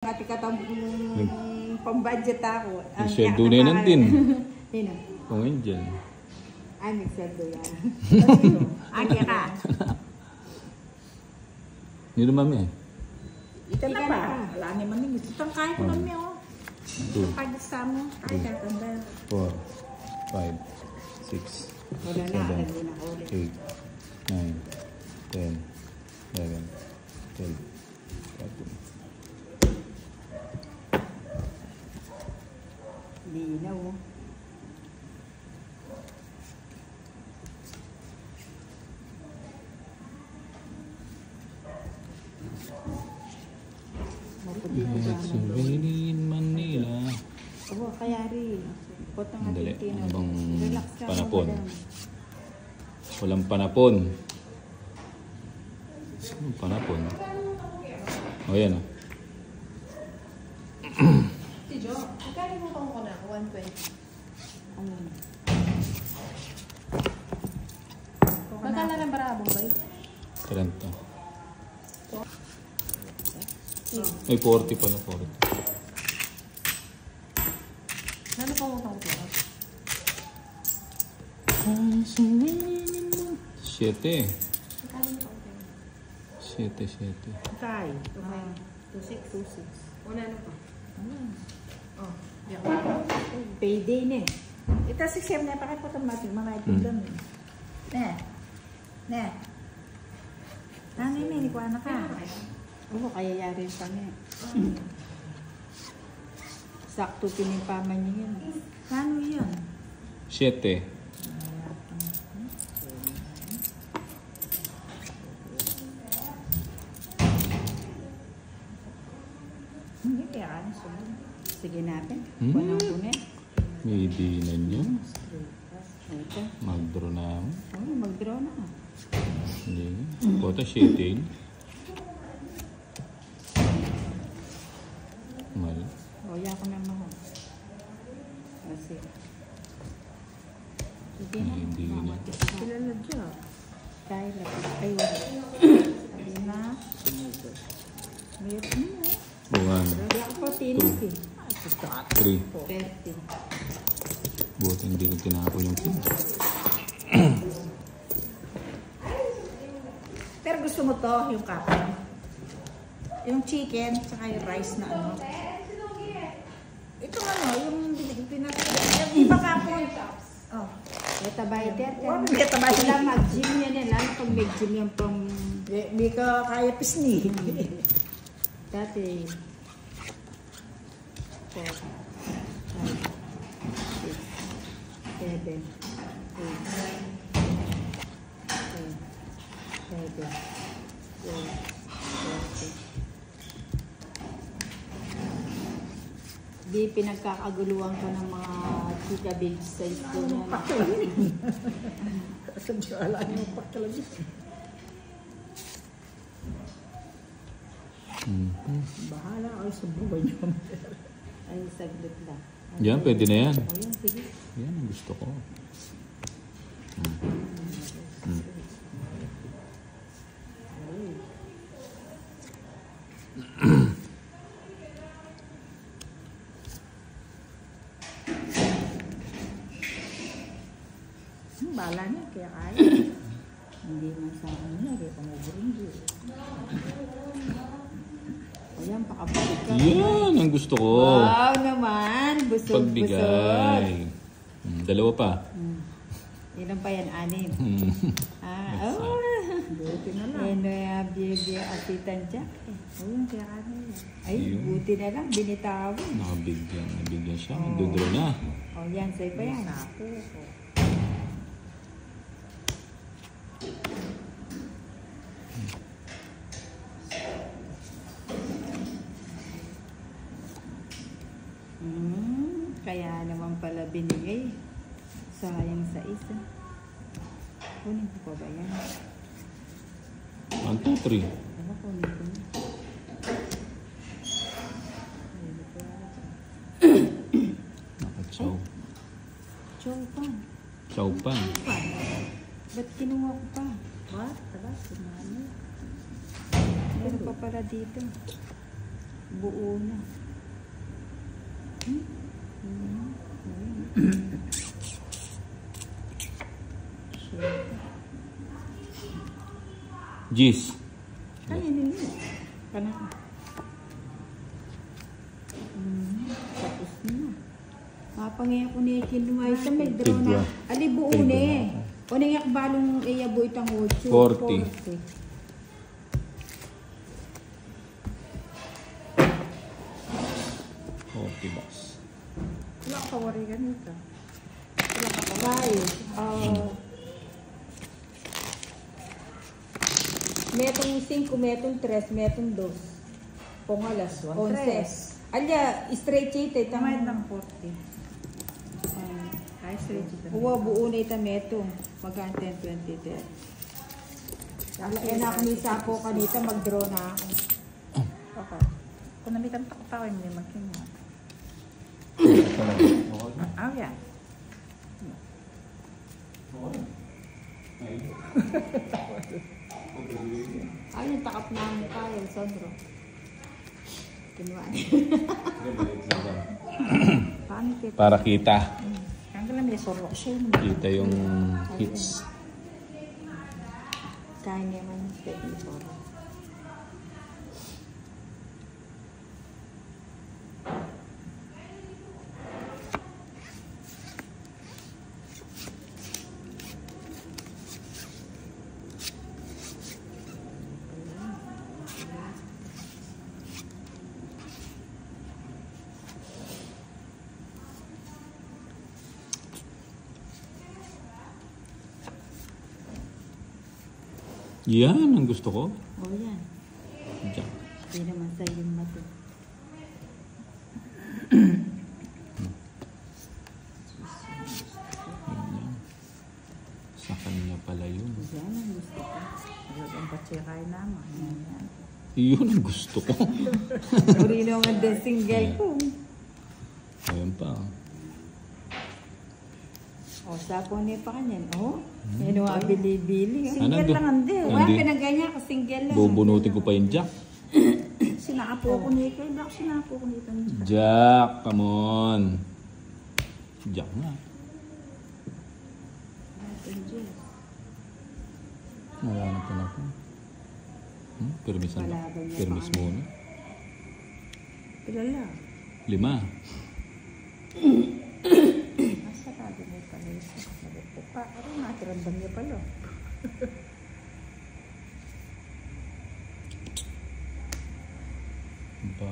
Ati katang pambudget ako. Nagseldo na yan din. Sino? Kung Angel. Ay, nagseldo yan. Ate ka. Hindi naman eh. Ito na ba? Wala naman yung gusto. Itang kaya ko naman yun. 2, Pagkasta mo. Ay, tatanda. 4, 5, 6, Wala na. Alam mo na ulit. 8, 9, 10, 11, 12, 13. Linaw. It's raining in Manila. Oo, kaya rin. Potong Dali, atin ano bang relax ka. panapon? Walang panapon. Anong panapon? O yan o. Si Jo, magkano mo kung ko na? 120. Ano? Magkano ng barabong ba? 30. Ay, 40 pala, 40. Ano pa utang ko? 7. Magkano mo utang? 7. Kay. 26. Wala na pa. Oh, yan. Payday na eh. Ito si Shem na pakipotong natin mga itindam eh. Ne. Nangin na, hindi ko anak ka. Oo, kaya yari pa niya. Sakto pinimpaman niya yun. Paano yun? 7. Hindi, kaya ano sunod. Sige natin. Hmm? Walang kunin. May dinan nyo. Ito. Mag-draw na ako. Oo, mag-draw na. Hindi. Kota 7. Mal. O, ko naman ako. Kasi. Sige na. Hindi na. Sila na dyan. Kaya ay wala. Sabi na. Mayroon mo. 1, Wala ako po tinis eh. 3. 30. Buti hindi ko tinapon yung pin. Pero gusto mo to, yung kapon. Yung chicken, tsaka yung rice na ano. Ito ano, yung pinag- iba kapon. Oh. Beta biter. Beta biter. Wala mag-gym yan eh. Lalo pag mag-gym yan pang... Hindi ka kaya pisni. Dati. 4, 5, 6, 7, 8, 7, 8, 'Di pinagkakaguluhan ka ng mga chika babes sa school na. Kasi wala nang pakalabis. Bahala kayo sa buhay niyo. Ay, saglit lang. Yan, pwede na yan. O yan, sige. Yan ang gusto ko. Bala niya, kaya kaya. Hindi man sa ano na, kaya pang-overing yun. O yan, pakabalik ka. Yan ang gusto ko. Wow naman, busog-busog. Pagbigay. Dalawa pa. Ilan pa yan? 6. Oh. Buti na lang. Biyaya asitan dyan. O yan, kaya kaya. Ay, Yun. buti na lang, binitawan. Nabigyan siya. Nagdodraw na. O yan, sa'yo pa yan. Kaya naman pala binigay. Sayang sa isa. Kunin ko pa ba yan? 1, 2, 3. Ano kunin ko na? Nakachaw. Chow pa. Chaw pa. Ba't kinuha ko pa? What? Tala, sumano. Meron pa pala dito. Buo na. Gis. Kainin mo. Kanan. Tapos na. Mapangaya ko na kinuha sa medro na. Ali buo na eh. O nangyak balong iyabo itang 8. 40. 40 bucks. Wala ka wari ganito. Wala ka kawayo. Metong 5, metong 3, metong 2. Pongalas, 11. Alya, straight chite. Tamay ng 40. Ay, straight ito. Uwa, buo na ita metong. Magkaan 10, 20, 30. Yan ako ni Sapo kanita, mag-draw na ako. Okay. Kung namitan pa pa, hindi magkinyo. Ah, yan. Ay, yung takap namin tayo, Sandro. Kinuha niya. Paano kita? Para kita. Ang galang may sorok siya. Kita yung hits. Kaya naman yung technical. Yan ang gusto ko. Oh, yan. Diyan. Hindi naman sa yung mato. Yan. Sa kanya pala yun. Yan ang gusto ko. Ang patsikay naman. Yan. Yun ang gusto ko. Uri naman din single ko. Ayun pa. O, Sapo niya pa kanyan. O, yan ang bili-bili. Single Ano, lang hindi. Wala Hindi. pinaganya ko, single lang. Bubunutin ko pa yung Jack. Sinapo ko niya kayo. Bakit sinapo ko nito? Jack, come on. Jack na. Wala na pa na ako. Permisan ba? Wala ba niya Permis pa? muna. Kilala. 5. Nasa tabi mo pala yun. Sabi ko pa. Ano natirandam niya pala. Ba?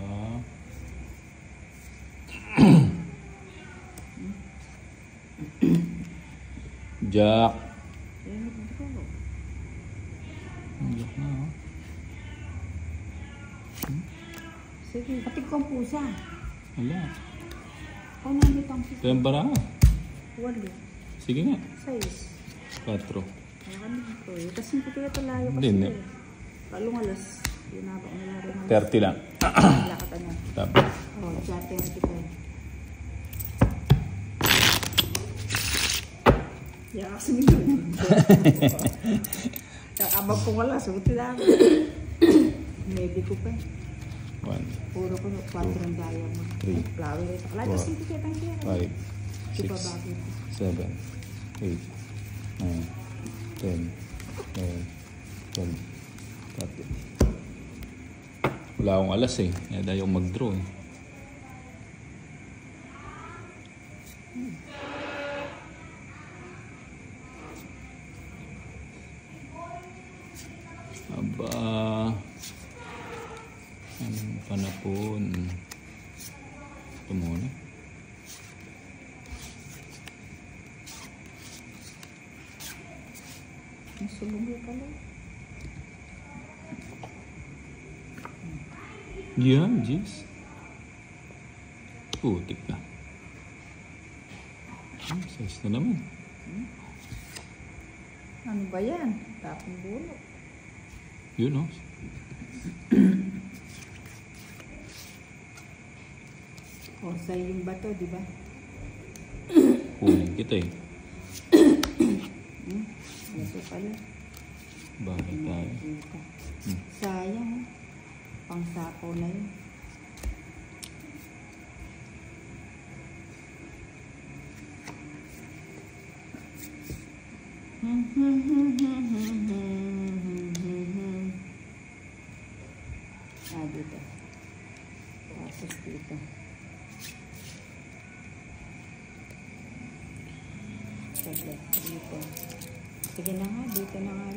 Jack. Jack na, oh. Sige, pati kong pusa. Wala. O, nandito ang pusa. Ito yung bara. Wali. Sige nga. 6. 4. Kaya kami ito eh. Kasi hindi kaya talayo kasi. Hindi, hindi. Palong alas. Yun na ba? Nalaro ng 30 lang. lakatan niya. Tapos. O, dati ang kita. Yeah, kasi nito. Kakabag ko wala. Suti lang. Maybe ko pa. 1, Puro ko 4 ang daya mo. 3, Flower ito. Wala Wow. kasi hindi kaya tang kaya. 5, Di ba 6, bakit? 7, 8, 9, 10, 11, 12, 13. Wala akong alas eh. Kaya dahil yung mag-draw eh. Aba. Anong panapon? Ito muna. Ang sulong pala. Yan, jeez. Putik na. Size na naman. Ano ba yan? Tapong bulo. Yun, oh. O, sa'yo yung bato, di ba? Kunin kita eh. Ito pala. Bakit tayo? Sayang. Pang sapo na yun. Dito. Tapos dito. Saglit. Dito. Sige na nga, dito na nga.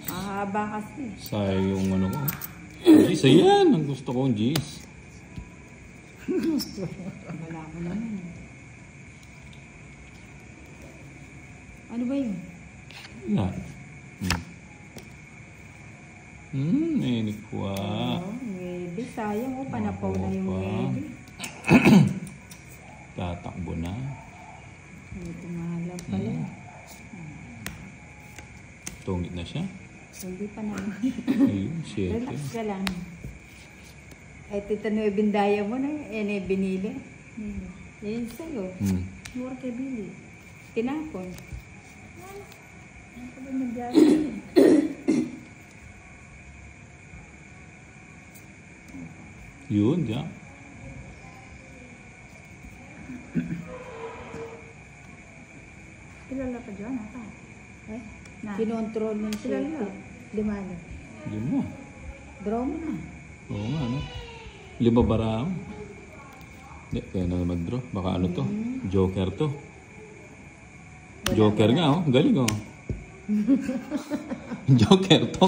Mahaba kasi. Sayang yung ano ko. Jeez, ayan. Ang gusto kong jeez. Wala ko naman. Ano ba yun? Wala. Inik ko Ngebe. Sayang o, panapaw na yung ngebe. Tatakbo na. Ito mahalang pala. Tungit na siya. Hindi pa naman. Ayun, shit. Relax ka lang. Ay, ito na yung bindaya mo na yan eh, binili. Yan sa'yo. Mura kay Billy. Tinapon. Ano ka ba nagyari? Yun, diyan. Kilala ka dyan, ata. Eh? Na. Kinontrol mo siya. Kilala. Limano. Hindi mo. Draw mo na. Oo nga, no? 5 bara. Hindi, kaya na mag-draw. Baka ano to? Joker to. Joker nga, oh. Galing, oh. Joker to,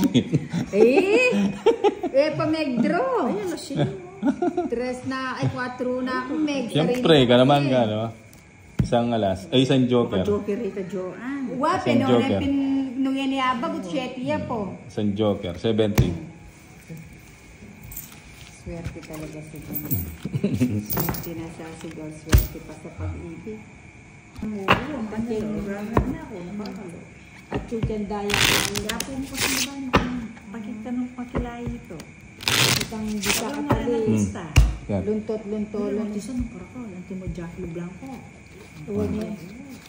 Pa meg-draw. Ayun na siya. 3 na, ay 4 na ako meg. Siyempre, ka naman ka, no? Isang alas. Ay, isang joker. Joker ito, Joanne. Wape, Isang no? joker. Nung yan iabag, 7 ya po. Isang joker. 70. Swerte talaga si John. Swerte na siya si John. Swerte pa sa pag-ibig. Oo, ang banyan. Nagrangan na ako. Nakakalo. At yung daya ko. Kaya po mo kasi ba bakit ka nung pakilay ito? Itang bisa ka Ang pali. artista. Yan. Luntot-luntolan. Artista ng karakol. Ang timo Jackie Blanco. Uwan niya.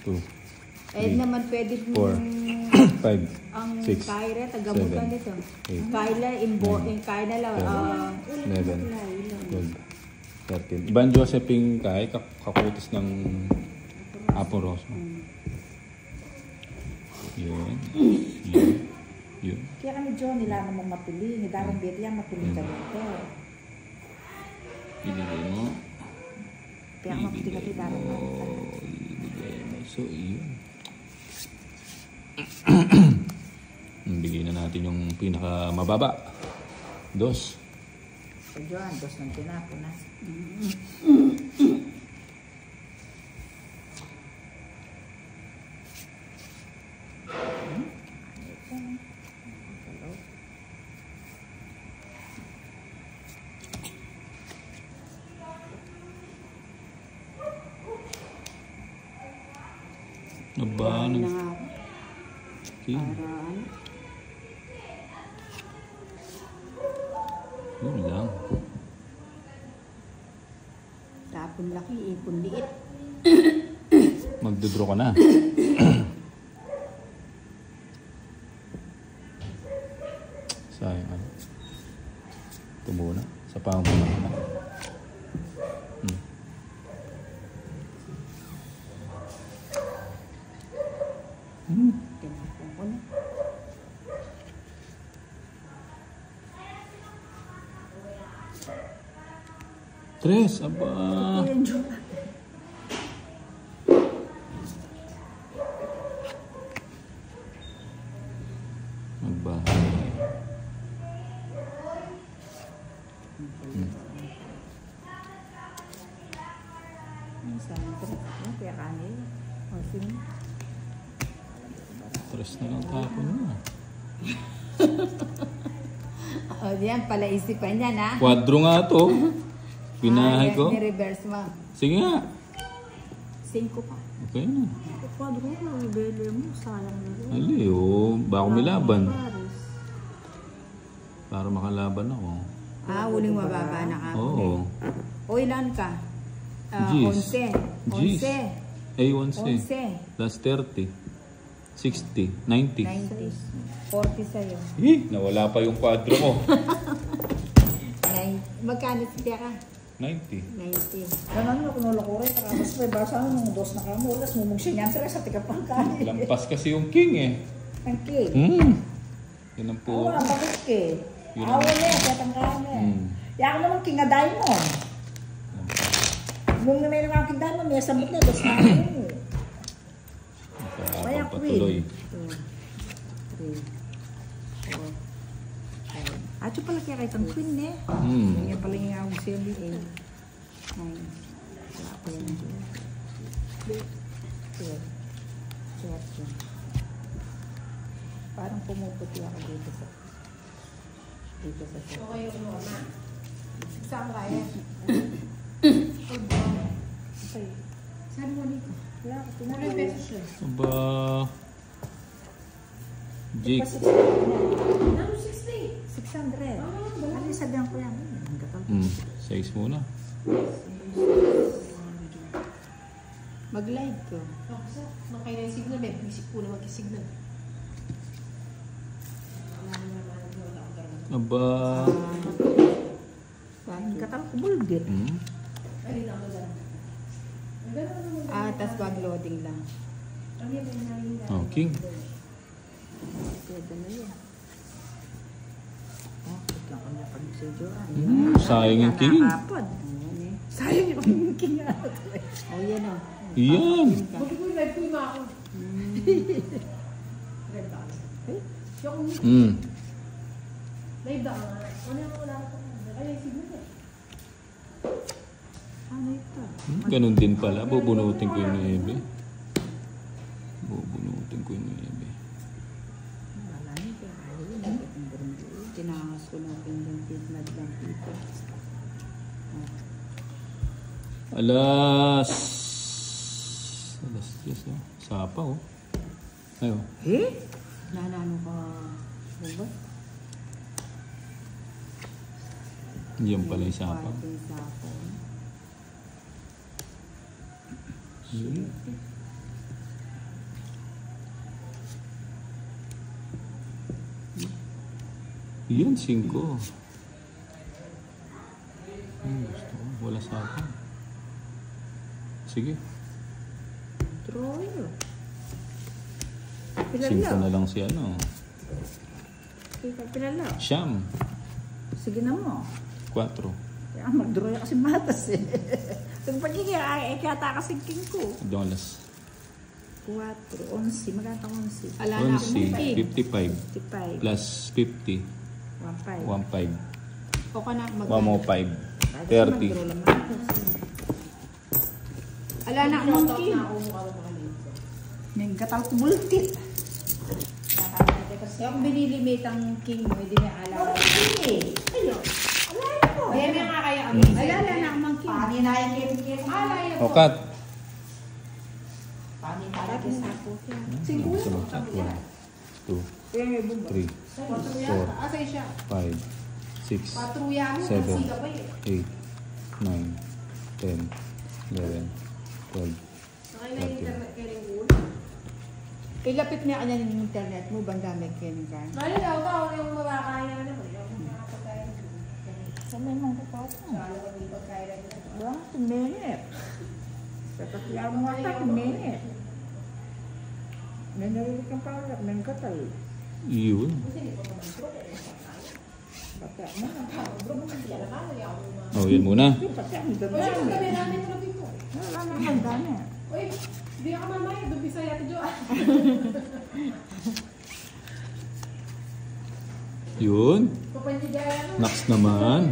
2, Ay naman pwede 4, 5, ang 6, Kyra, tagabutan 7, nito. 8, Kyla, Kyla lang. 11, 12, 13. Ibang Josephine Kai, kakutis ng Apo Rosa. Yun. Yun. Yun. Kaya kami John, nila naman mapili. Ni Darren Betty yan, mapili ka dito. Ibigay mo. Kaya mapili ka dito, Darren Betty. Ibigay mo. So, yun. Bigay na natin yung pinaka mababa. 2. So John, dos ng tinapo na. Aba, na nga. okay. Paraan. Yun lang. Tapon laki, ipon liit. Magdodraw ka na. Sayang ano. Ito muna. Sa pamumunan na. Tinapon ko na. Tres, aba. Ayun, John. Magbahay. Minsan, ano, kaya kanil. O, sige. Tres na lang tapon mo. O, diyan pala isipan niya na. Quadro nga to. Pinahay ko. Ni-reverse mo. Sige nga. 5 pa. Okay na. Kwadro mo, ibele mo, sayang na rin. Ali, oh. Baka umilaban. Paris. Para makalaban ako. Huling mababa na ka. Oo. O, ilan ka? G's. 11. G's. 11. Ay, 11. 11. Plus 30. 60. 90. 90. 40 sa'yo. Nawala pa yung quadro ko. Magkano siya ka? 90. 90. Ganun na, kung nalakurin, tapos may basa nung dos na kamo, ulas mumong siya niyan, sa tikapang kanin. Lampas kasi yung king eh. Ang king. Yan ang Oo, po. ang bagos eh. Yun Awa ang- niya, katang kanya. Hmm. Yan ako naman king a diamond. Nung may naman king diamond, may samot na, dos na ako. Kaya Patuloy. queen. 2, 3, 4, 5. Acho pala kaya kahit ang queen eh. Ganyan pala yung awag siya ni A. 9. Wala pa yan. 12. 13. Parang pumuputi ako dito sa set. Okay yung mama. Saan kaya? Okay. Saan mo nito? Wala ako. 100 pesos siya. Aba. Jake. Ano 60? 600. Ano yung sabihan ko yan? Ang gatal. Size muna. Mag-live ko. Ako sa, nung kayo na yung signal, may bisip po na mag-signal. Aba. Ang gatal ko bulgit. Ay, na ako dyan. Tas bag-loading lang. Oh, king. Pwede na yun. Oh, ito ako na pag-sudyoan. Sayang yung king. Nakakapod. Sayang yung king. Oh, yan o. Yan. Buti ko yung live ko yung mga ako. Live ka. Yung live ka nga. Ano yung wala ko? Ay, yung signal eh. Ano ito? Ganun din pala. Bubunutin ko yung 9. Bubunutin ko yung 9. Wala nito. Tinangas ko na yung feedback lang dito. Alas 10 oh. Sapa oh. Ayo. Nanano ka, diba? Yan pala yung sapa. Yung sapa. Yan 5. Gusto ko. Wala sapa. Sige. Troyo. 5 na lang si ano. Pilala. Siyam. Sige na mo. 4. Kaya mag-draw kasi matas eh. Kung pagiging kaya kasi king ko. Dollars. 4, 11. Magkanta 11. Ala na ako 11, 55. 55. Plus 50. 15. 1.5. O ka na 1 mag- mo 5. 30. Mag-draw lang matas. Ala na ako Shoutout king. na ako mukha ko mga live ko. May gatal ko bultit. Yung binilimit ang king mo, hindi niya alam. Ayun. Kaya may nga kaya kami. Alala na ako mang king. Paninayang king. Alay na O cut. Paninayang king. Gusto mo cut. 1, 2, 3, Patruya. Asay siya. 5, 6, Patruya mo. 7, Siga pa eh. 8, 9, 10, 11, 12. Nakailan yung internet kayo rin ulo. Ilapit niya kanya ng internet mo, bang gamit kayo ng kan? Mali daw daw yung makakaya naman. Yung makakapagkaya naman. Samay mong kapatang. Lalo kung hindi pagkaya naman. Wala, 2 minutes. Pagkakiyar mo ata, 2 minutes. May narinig kang parang, may gatal. Yun. Pati mo na. O, yun muna. Pati ang Wala dami. kang dami namin ito na dito. Wala naman dami. Uy, di ka mamaya. Dubi sa yata Jo. Yun. Papandigaya mo. Next naman.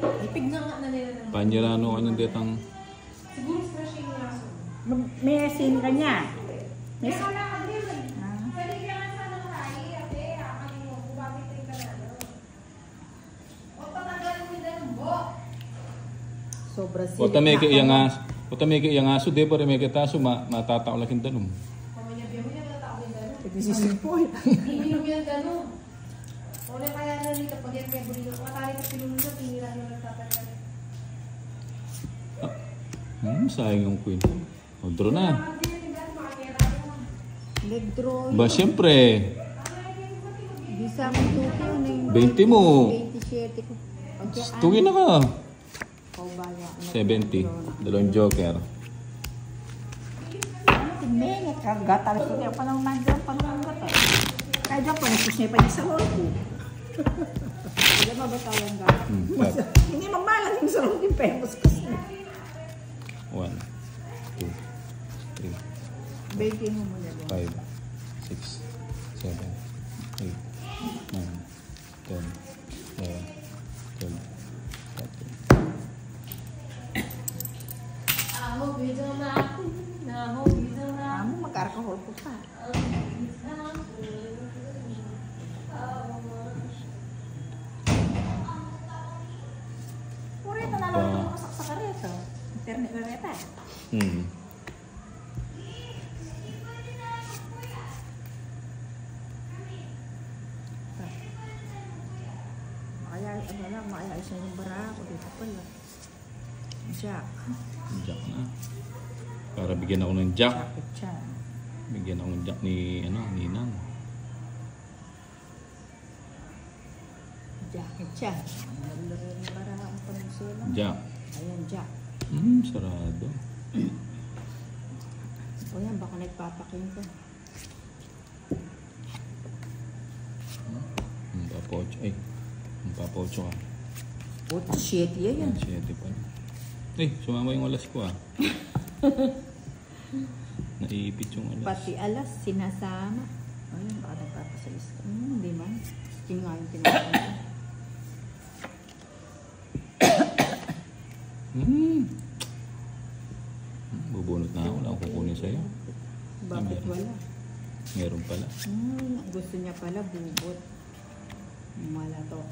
Ipig na nga na nila naman. Panyerano ka ng detang. Siguro fresh yung laso. May asin ka niya. May kala ka din. Ah. Pwede ka nga sana kain. Ate, akin mo. Bumabit rin ka na. O tatanggalin mo yung danumbo. Sobra O tameke iyang aso. O tameke iyang aso. Di pa rin may kitaso. Matatao lang yung tanong. Pamanyabya mo niya natao yung danum. Pwede sisipoy. Ininom yung danum. O na kaya na nito pag yan may bulilo. Matali ka pinulunod. Tinira nyo nagtatanggal. Sayang yung queen. O, draw na. Leg draw. Ba, syempre. Di sa akin tuki yun eh. 20 mo. 27 ko. Tuwin na ka. Paubaya. 70. Dalawang joker. Mengit ka, gata rin ko niya pa nang nandiyan pa nang gata. Kaya dyan pa, nagsusnya pa niya sa lolo ko. Kaya mabatayan ka. Hindi mamalang yung sa lolo yung pemos kasi. 1, 2, 3, Baking mo muna doon. 5, 6, 7, 8, 9, 10, 11, 12, 13. Kamu magkarakahol ko pa. Pura ito na lang ito makasak sa kareta. Internet kareta. Makaya isa yung bara ko dito pala. Jack. Jack na. Para bigyan ako ng jack. Jacket siya. Bigyan ako ng jack ni Ninang. Jacket siya. Nalaro yung bara ang pansela. Jack. Ayan, Jack. Sarado. O yan, baka nagpapakin ko. Papocho. Ay, papocho ka. Puto, shit yan. 7 pa. Sumama yung alas ko Naiipit yung alas. Pati alas, sinasama. Ayun, baka nagpapasalis ka. Hindi man. Yun nga yung tinatawag. Bubunot na ako. Wala akong kukunin sa'yo. Bakit wala? Meron pala. Gusto niya pala bubot. Tayo.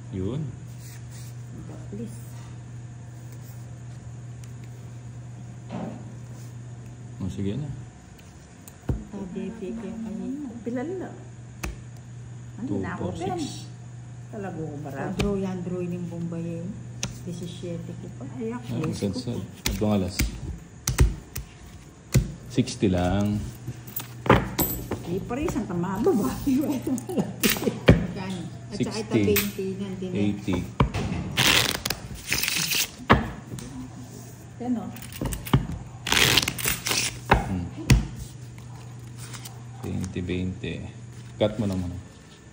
Yun. Please. Sige na. Sabi, pipin kanina. Pilala. Ano 2, na ako, 4, Pen? 6. Talaga ko bara. Draw ng Bombay. 17 ko pa. Ay, actually, Cancel. Itong alas. 60 lang. Di pa rin isang tamado ba? Magkano? At saka ito 60, 20 nandun. 80. Yan o. 20. Cut mo naman.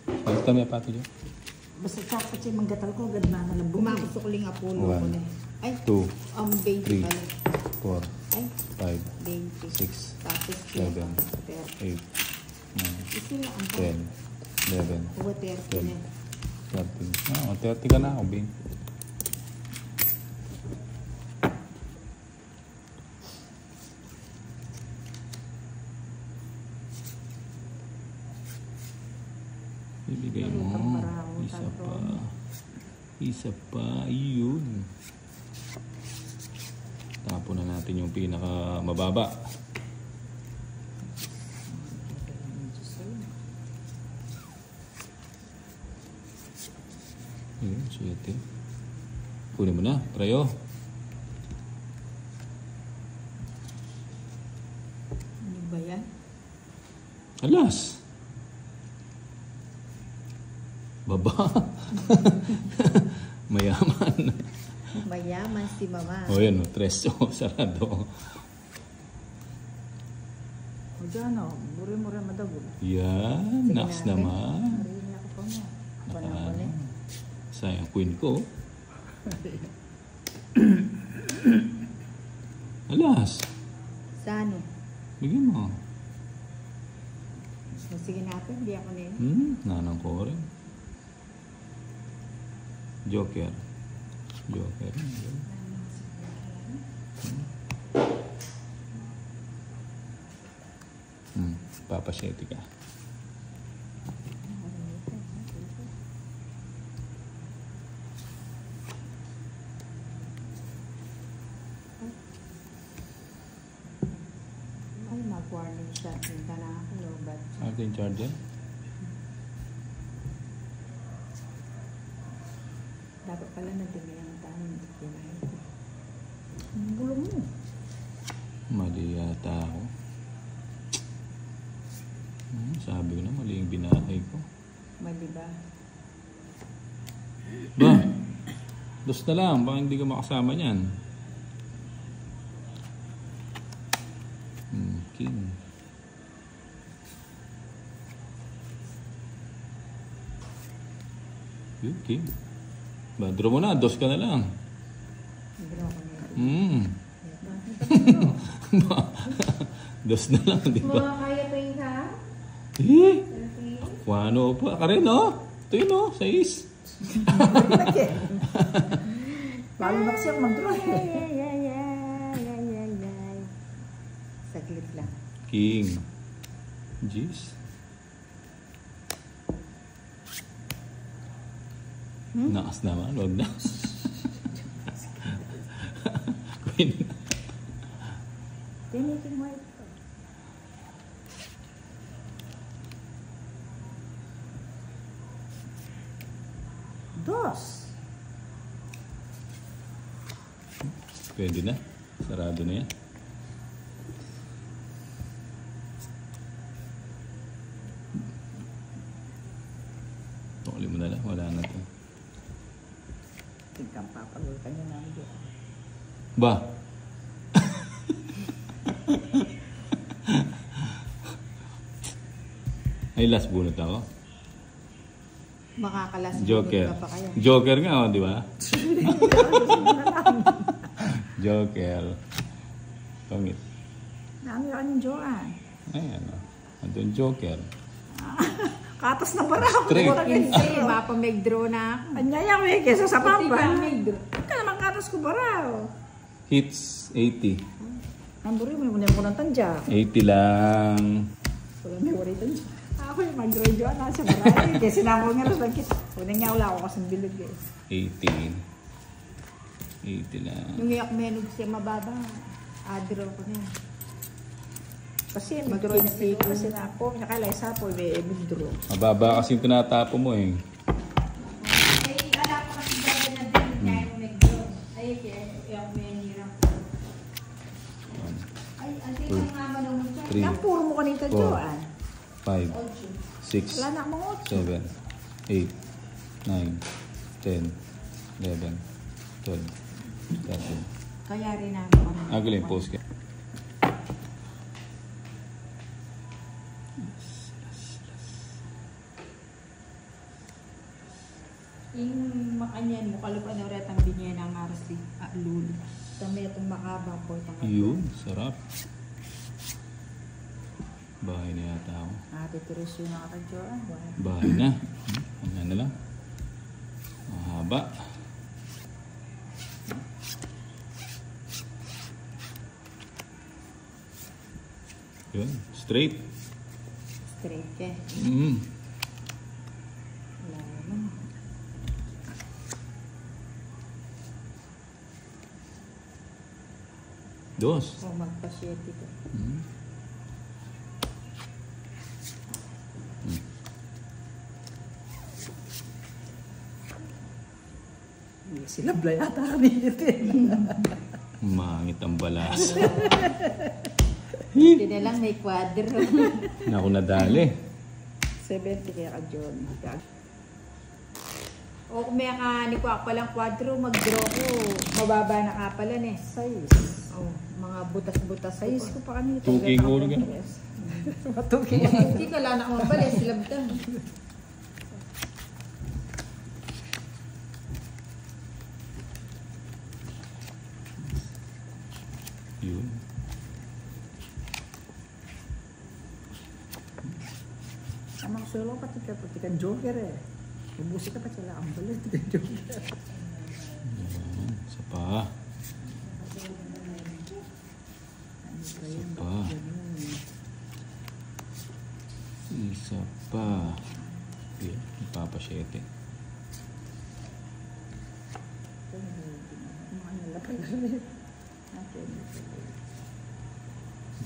Basta may pato dyan. Basta chocolate siya manggatal ko, ganda na lang bumili. Kumakot ko lang Apollo ko 1, na. Ay, 2, 20 3, pala. 4, Ay, 5, 20. 6, Tapos 7, 30. 8, 9, Isi lang ang 10, 11, Uwa 30 na. 13. 30 ka na ako, Bing. Ibigay mo. Isa pa. Isa pa. Yun. Tapon na natin yung pinaka mababa. Yun, 7. Kunin mo na. Trayo. Ano ba yan? Alas. Baba. Mayaman. Mayaman si mama. O yan, 3. Sarado. O dyan o, muri-muri madabog. Yan. Next naman. Marini ako pa mo. Naka, sayang queen ko. Alas. Sa ano? Bigyan mo. Sige natin, hindi ako nila. Nanang ko rin. Joker. Joker. Papaseti ka. Ay, mag-warning shot. Minta na ako, lobat. Ito yung charger. Dapat pala natin yung tayo. Hindi kinahin ko. Ang gulo mo. Mali yata ako. Sabi ko na mali yung binahay ko. Mali ba? Ba? Dos na lang. Baka hindi ka makasama niyan. King. Yun, king. Ba, draw mo na. Dos ka na lang. Draw ko na. Dos na lang, di ba? Mga kaya pa yung ha? Eh? Wano pa ka rin, no? Ito yun, no? 6. Bago na kasi ako mag-draw eh. Saglit lang. King. Jeez. Nakas naman, wag na. Queen. Tinitin mo ito. Dos. Pwede na. Sarado na yan. Tukuli mo na lang. Wala na to. Tingkang papagulkan niya namin dito. Ba? Ay, last bunot ako. Makakalas. Joker. Ka pa kaya. Joker nga, oh, di ba? Joker. Pangit. Naamira ka ng Joanne. Ayan, oh. Andun Joker. Katas na baraw. Straight. Hindi, mapamig-draw na ako. Anyaya mo eh, kesa sa pamba. Mapamig-draw. Ika naman katas ko baraw. Hits 80. Namburi mo yung muna ng tandya. 80 lang. Wala may wari tandya. Ako yung mag-draw Joanne nasa baraw. Kaya sinamol nga rin lang kita. Unang nga wala ako kasang bilog eh. 80. 80 lang. Yung iyak menog siya mababa. Draw ko na. Kasi mag-draw niya dito. Kasi na ako, nakalay sa po, may mag-draw. Mababa kasi yung tinatapo mo eh. Ay, ala ko kasi ganda na din niya yung nag-draw. Ay, kaya yung may hirap. Ay, antin ang nga manunod siya. 3, Ang puro mo kanita Four. Joanne. 5, 6, Wala na akong 7, 8. 8, 9, 10, 11, 12, 13. Kaya rin namin ano. Agaling post ka. Yung makanyan mo, kalupan na ulit ang binyan ng aras di lulo. Kami itong makaba po. Yun, sarap. Bahay na yata ako. Ate Teresio na ka Joanne. Bahay na. Ano na lang. Mahaba. Yun, straight. Straight ka. Wala naman. Dos. O magpa-shete ko. Sila yata kami dito. Mangit ang balas. Hindi na lang may kwadro. Naku nadali. 70 kaya ka John. O kung may ni ko palang kwadro, mag-draw ko. Mababa na kapalan eh. Size. O, mga butas-butas. Size ko pa kanito. Tuking ko rin. Matuking. Hindi ka lang ako mabalis. Labdan. Yun. Sama ko solo pati ka Joker eh. Ubusi ka pa sila ang balit ka Joker. Yan. Isa pa. Isa pa. Isa pa. Yun. Ipapasyete.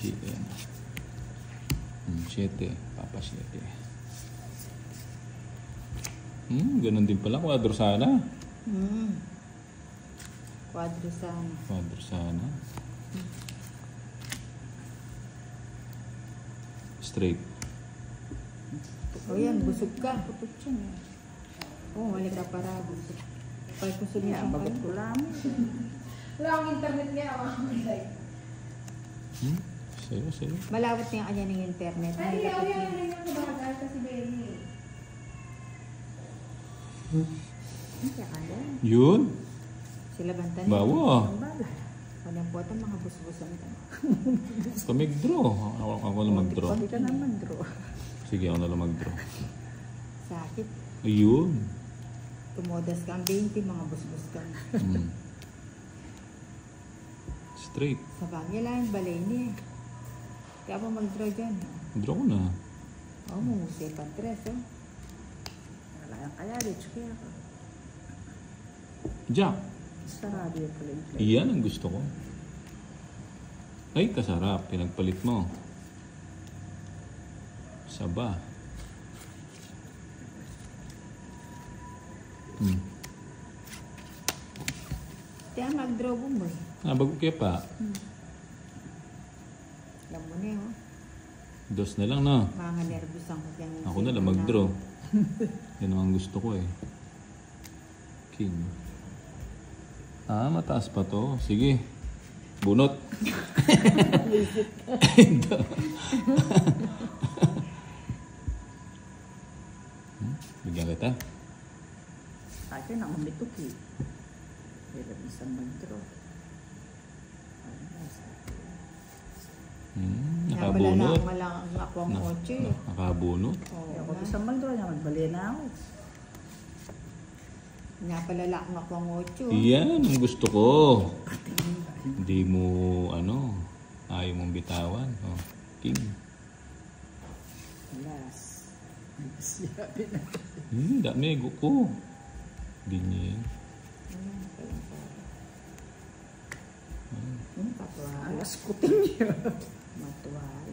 GM. 7. Papasyete. Ganun din pala. Kwadro sana. Kwadro sana. Kwadro sana. Straight. O yan, busog ka. Putot siya eh. Oo, wala ka para busog. Pag kusog Kaya, niya bagot ko lang. Wala akong internet ngayon. Ako ang like. Sayo. malawat niya kanya ng internet. Ay, May lapit yan niya. yung kumagal kasi Benny. Kaya kaya. Yun. Sila banta niya. Bawa. Ang bala. Walang po ito, mga busbusan ka. Mag-draw. Ako na mag-draw. Pwede ka naman, draw. Sige, ako na lang mag-draw. Sakit. Ayun. Tumodas ka ang 20, mga busbus ka. Straight. Sa bagay lang, balay niya. Kaya mo mag-draw dyan. Draw ko na. Oo, mumusay pa tres, oh. Wala yan kaya, rich kaya ako. Jack. Sarado yung pala yung play. Iyan ang gusto ko. Ay, kasarap. Pinagpalit mo. Saba. Kaya mag-draw mo mo. Bago kaya pa. Alam mo na yun, oh. Dos na lang na. Mga nervous ang kanyang... Ako na lang mag-draw. Yan ang gusto ko eh. King. Mataas pa to. Sige. Bunot. Bigyan kita. Akin ako mitok eh. Pero isang mag-draw. Nakabunot. Malang ako ang 8 eh. Nakabunot. Oo, Ako isang mag-draw niya, magbali na ako. Napalala ako ang 8. Iyan ang gusto ko. Hindi mo, ayaw mong bitawan. Oh, king. Alas. Dami, ko. Ganyan. Alas ko niya. Matuwal.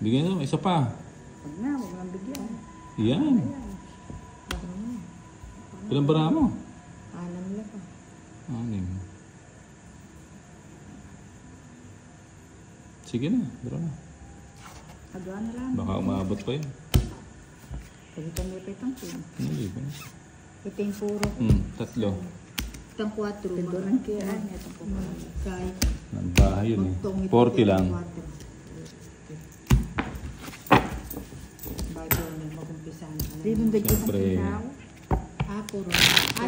Bigyan mo, isa pa. Huwag na, huwag nang bigyan. Iyan. Ilang bara mo? 6 lang pa. 6. Sige na, draw na. Agawa na lang. Baka umabot pa yun. Kasi kami pa itong pin. Hindi ba? Ito yung puro. 3. Itong 4. Tindo ng kaya. Itong po. Kahit Ang bahay yun eh. 40 lang. Bago na mag-umpisahan ka na. Di nung dagdag ang Siyempre. tao. Puro.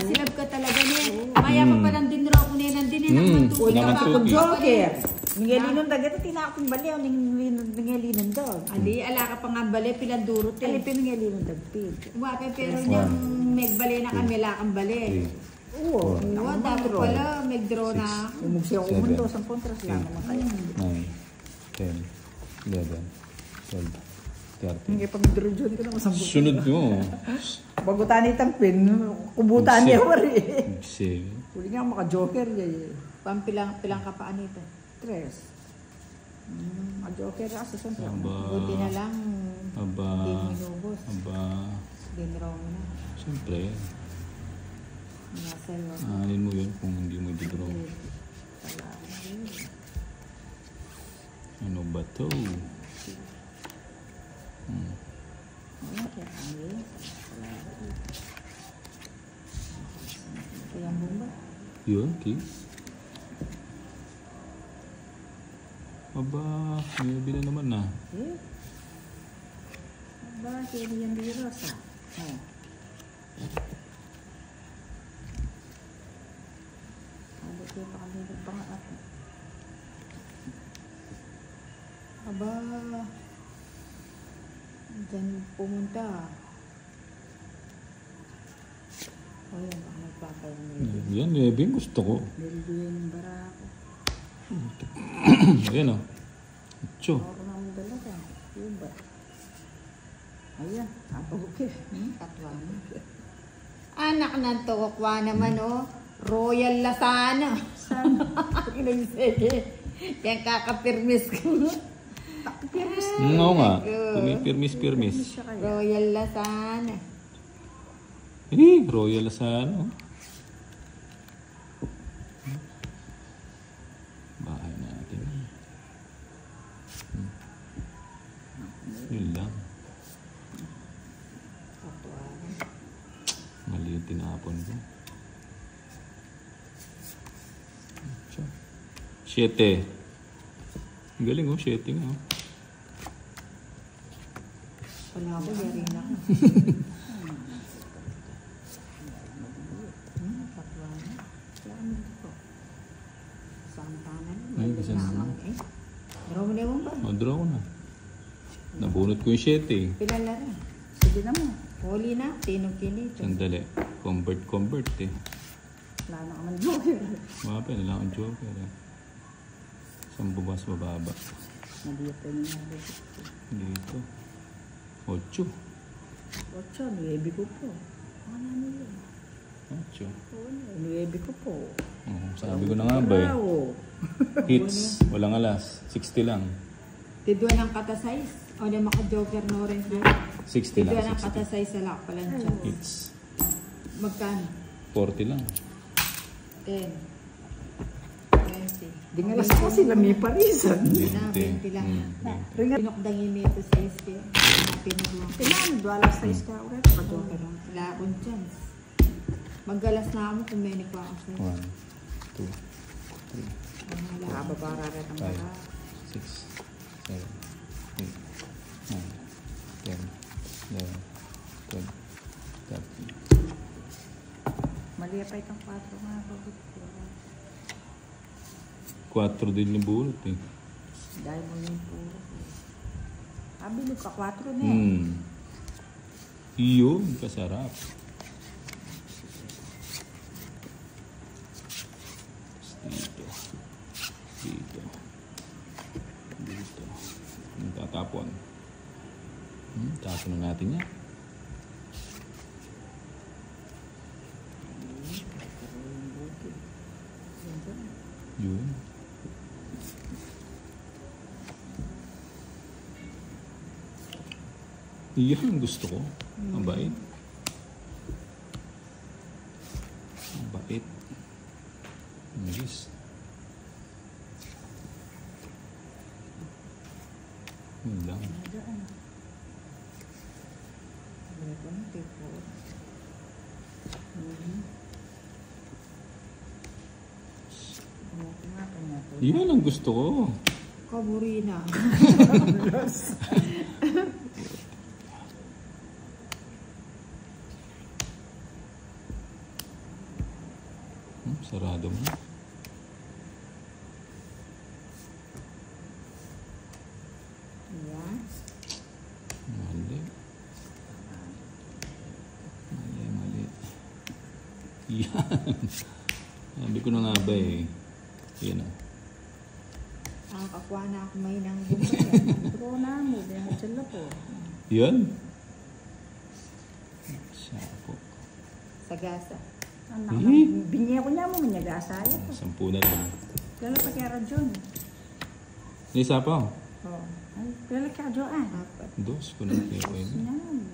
Silab ka talaga niya. Maya pa pa nang dinro ako niya nandin eh. Uy, Naman ako tuki. joker. Ningalinon dagat at tinakong baliw. Ningalinon dog. Ali, ala ka pa nga bali, pilandurot eh. Alipin ningalinon dagpid. Wape, pero niyang megbali na kami, lakang bali. Oo. Oo, dapat pala, megdraw na. Umug siya umunto. 10 kontras lang naman kaya. 9, 10, 11, 12, 13. Hindi pa mag-draw dyan ka naman sa buto. Sunod mo. Bagutan itang pin. Kubutan niya ko rin. Sige. Huli nga maka-joker niya. Pampilang ka pa anito. 3. Maka-joker kasi siyempre. Buti na lang, Aba. hindi mo inubos. Aba. Dinraw mo na. Siyempre. Nasa iyo. Aanin mo yun kung hindi mo i-draw. Ano ba to? Kaya mo ba? Yun, okay. Aba, may bila naman na. Eh? Ba, kaya yan di rosa. Oh. Ano kaya pa kami nagpangat? Aba, dyan pumunta. O yan, baka nagpapalamig. Yan, Nebing, gusto ko. Nilduyan yung barako. Ayan o. Ocho. Ako naman dalaga. Yun ba? Ayan, okay. Katwan. Anak ng tokwa naman, oh. Royal Lasana. Sana. Sige. Yan kakapirmis ko. Oo nga. Pumipirmis-pirmis. Siya kaya. Royal Lasana. Royal sa ano. Bahay natin. Yun lang. Tinapon ko. 7. Ang galing oh, 7 nga oh. Wala ako, yari na ako. Tatwa na. Kaya kami dito. Samtanan. Ay, isa na. Draw mo na yung ba? Draw ko na. Nabunot ko yung 7 eh. Pilala rin. Sige na mo. Huli na. Tinong kinito. Sandali. Convert eh. Wala na ka man joker. Mga pa, nila akong joker eh. Isang bubas bababa. Nabiyot rin yung Dito. 8. 8, 9 ko po. Ano yun? 8. 9 ko po. Sabi ko na nga ba eh. Bravo. Hits. Walang alas. 60 lang. Tidwa ng kata size. O na maka-joker na orange na. 60 lang. Tidwa ng 60. kata size sa lock pala siya. Hits. Magkano? 40 lang. 10. 20. Di nga last ko sila may parisan. Na, 20 lang. Ringat. Pinokdangin nito sa SK. Pinaglang. Tinan, duwala sa iska ulit. Joker lang. Wala akong chance. Maggalas na ako kung may nagpa ako sa'yo. 1, 2, 3, Wala. Babara rin ang 5, baka. 6, 7, 8, 9, 10, 11, 12, 13. Mali pa itong 4 nga. 4 din yung bulot eh. Dahil mo yung puro. Bilog ka 4 na eh. Iyon, kasarap. Dito. Dito. Dito. Yung tatapon. Tapon na natin yan. Yun. Iyan ang gusto ko. Ang bait. Ang bait. Ang bilis. Yun lang. Yan ang gusto ko. Kaburina. Sarado mo. Yan. Mali. Mali. Yan. Sabi ko na nga ba eh. Yan o. Nakakuha na ako may nang bumba. Draw na mo. Dahil sila po. Yan. Siya po. Sagasa. Anak Eh? na. Binye ko niya mo. Manyagasaya ko. 10 na lang. Kaya pa kaya Rajon. Isa pa. Oh. Ay, kaya kaya Joan. Apat. 2 ko na kayo. Yan.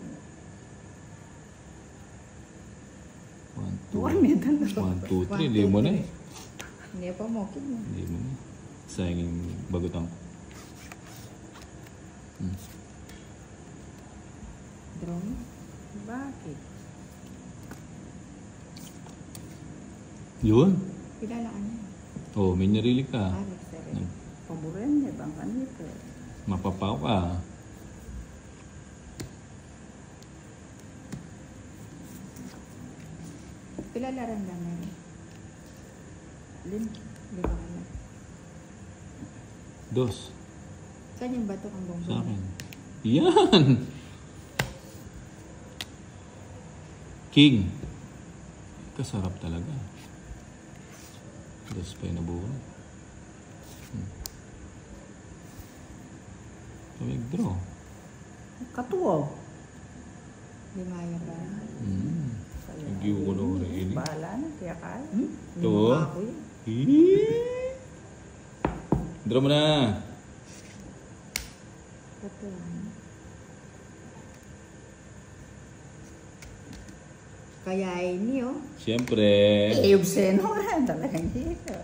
1, 2, Tuwan may dala. 1, 2, 3. Hindi mo na eh. Hindi pa mo. Kid mo. Hindi mo na. Sayang yung bagutang. Draw mo. Bakit? Yun. Kilala ka niya. Oh, may narili ka. Alex, sir. Paborin niya bang kanito? Mapapaw ka. Kilala rin lang na yun. Lin. Di ba kaya? 2. Saan yung bato kang bongso? Sa akin. Yan! King. Kasarap talaga. 2 pa yung nabuhay. Draw. Katuwa. Limaya pa rin. Nagyo ko na rin. Bahala na. Kaya kaya. Ito. Ako yun. Draw mo na. Katuwa. Kaya ini oh. Siyempre. Eh, obsceno ka. Talagang dito.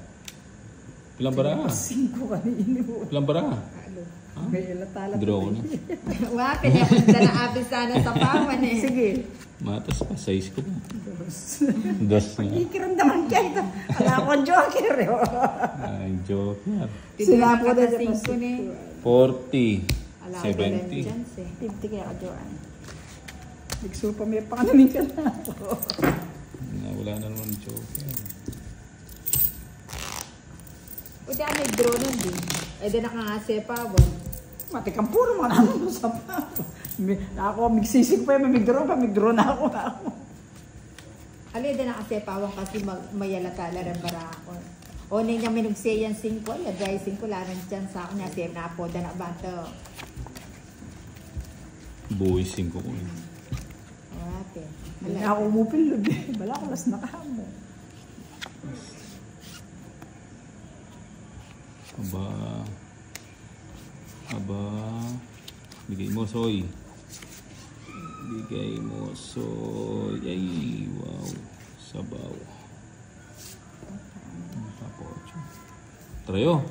Ilang bara? 5 kanino. Ilang bara? Alo. May ilatala. Draw ko na. Wala, kanya punta na abis sana sa pawan eh. Sige. Matas pa. Size ko pa. Dos nga. Ikiramdaman ka ito. Wala akong joker. Ay, joker. Sila po na Kasing ko ni. 40. Ala, ko lang 70. chance eh. 50 kaya ka, Joan. Nagsupa may panamin ka na ako. Wala na naman joker. O di may draw nun din. Eh di nakangasepa ba? Matikang puro mga naman sa pa. Ako, migsisig pa yung migdraw na ako. Ali di nakasepawan kasi mayalakala rin bara ako. O niya minugsiyan 5, dry 5, larang dyan sa akin. Nasip na po, na ba ito? Buhay 5 ko eh. Ate. Hindi na ako umupilod eh. Bala ko las nakahamo. Aba. Bigay mo, Soy. Bigay mo, Soy. Ay, wow. Sabaw. Papocho. Trayo.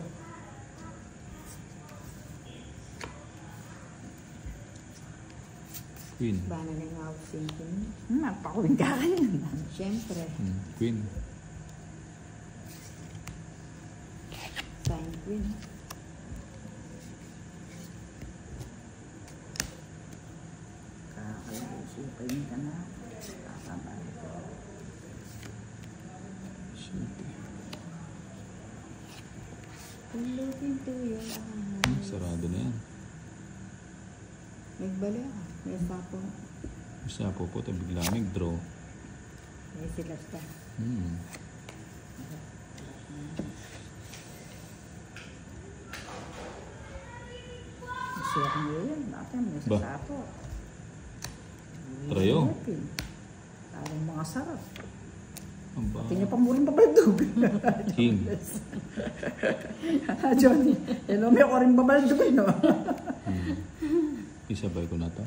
Queen. Bana na nga ako thinking. Nagpakuling ka kayo. Siyempre. Queen. Sign queen. Kakalausupin ka na. Kakabay ko. Siyempre. Looking to your eyes. Sarado na yan. Nagbali ako. May sapo. Isa po po, bigla nag-draw. May silasta. Siya ko yun. Natin, may Ba? sasapo. Trayo. Parang mga sarap. Aba. Pati niya pa muling babaldog. King. Johnny, hello, may ako rin babaldog, no? Isabay ko na to.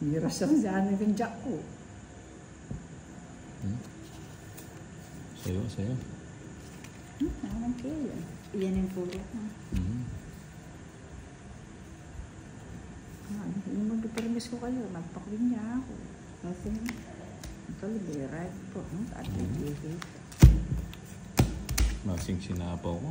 Hiras siya sa anin yung jack ko. Sayo. Naman kayo. Iyan yung pulot na. Yung magpipermis ko kayo, magpakuling niya ako. Kasi Ito, be right po. At Masing sinapaw ko.